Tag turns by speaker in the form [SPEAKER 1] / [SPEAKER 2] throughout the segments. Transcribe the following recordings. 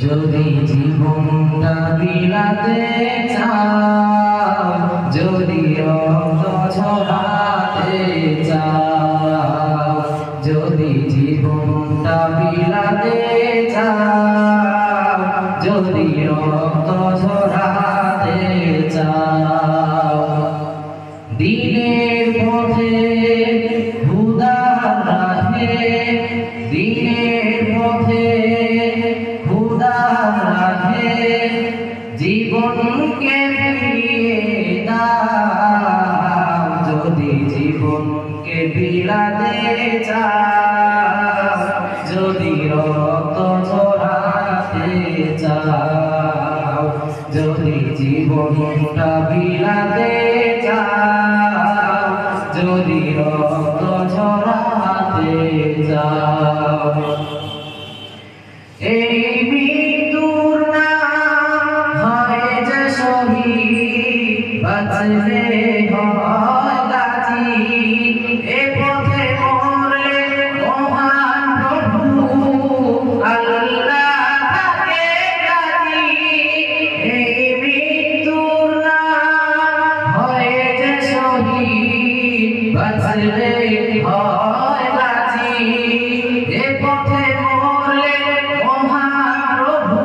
[SPEAKER 1] যদি জীবনটা বিলাতে চাও, যদি রক্ত ঝরাতে চাও, যদি জীবনটা বিলাতে চাও, যদি রক্ত ঝরাতে চাও, দিনের পথে খোদার রাহে, দিনের পথে খোদার রাহে জীবনকে ফিরিয়ে দাও। যদি জীবনকে বিলাতে চাও, যদি রক্ত ঝরাতে চাও, যদি জীবনটা বিলাতে চাও, যদি রক্ত ঝরাতে চাও, এই মৃত্যুর নাম হয় যে শহীদ, বাঁচলে হয় গাজী। এ পথে মরলে মহান প্রভু আল্লাহ থাকে রাজি। এই মৃত্যুর নাম হয় যে শহীদ, বাঁচলে হয় গাজী। এ পথে মরলে মহান প্রভু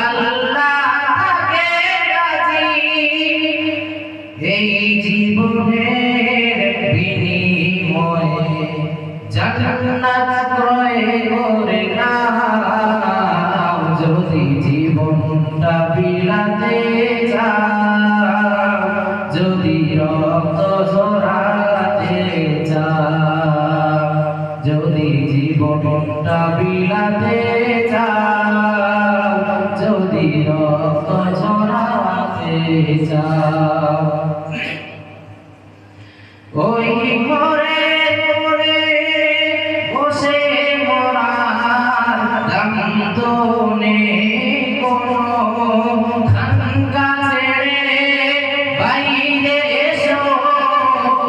[SPEAKER 1] আল্লাহ থাকে রাজি। এই জীবনের বিনিময়ে জান্নাত ক্রয় করে নাও। যদি জীবনটা বিলাতে চাও, যদি রক্ত ঝরাতে চাও, যদি জীবনটা বিলাতে চাও, যদি রক্ত ঝরাতে চাও, ওই ঘরে পড়ে বসে মরার দাম তো নেই কোনো। খানকা ছেড়ে বাইরে এসো,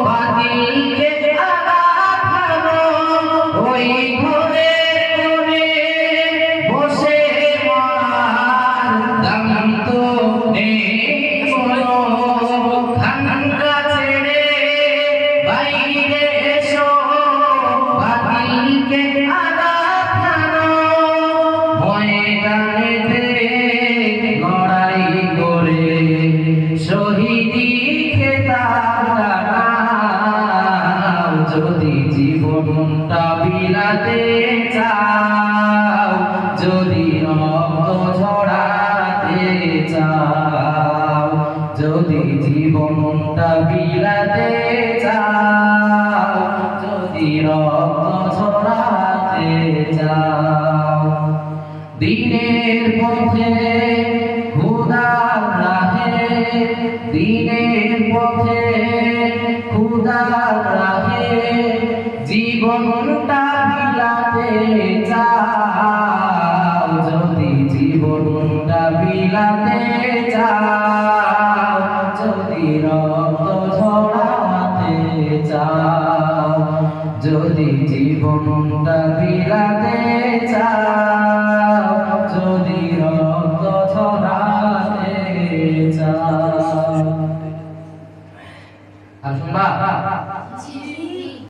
[SPEAKER 1] বাতিলকে আঘাত হানো। ওই ঘরে পড়ে বসে মরার দাম তো নেই কোনো। খানকা ছেড়ে বাইরে এসো, বাতিলকে আঘাত হানো। ময়দানেতে লড়াই করে শহীদি খেতাব নাও। যদি জীবনটা বিলাতে চাও, যদি রক্ত ঝরাতে চাও, যদি জীবনটা বিলাতে চাও, যদি রক্ত ঝরাতে চাও, দিনের পথে খোদার রাহে, দিনের পথে খোদার রাহে জীবনটা বিলাতে চাও, যদি জীবনটা বিলাতে চাও, যদি রক্ত ঝরাতে চাও, যদি জীবনটা বিলাতে চাও, যদি রক্ত ঝরাতে চাও। আর শুনবা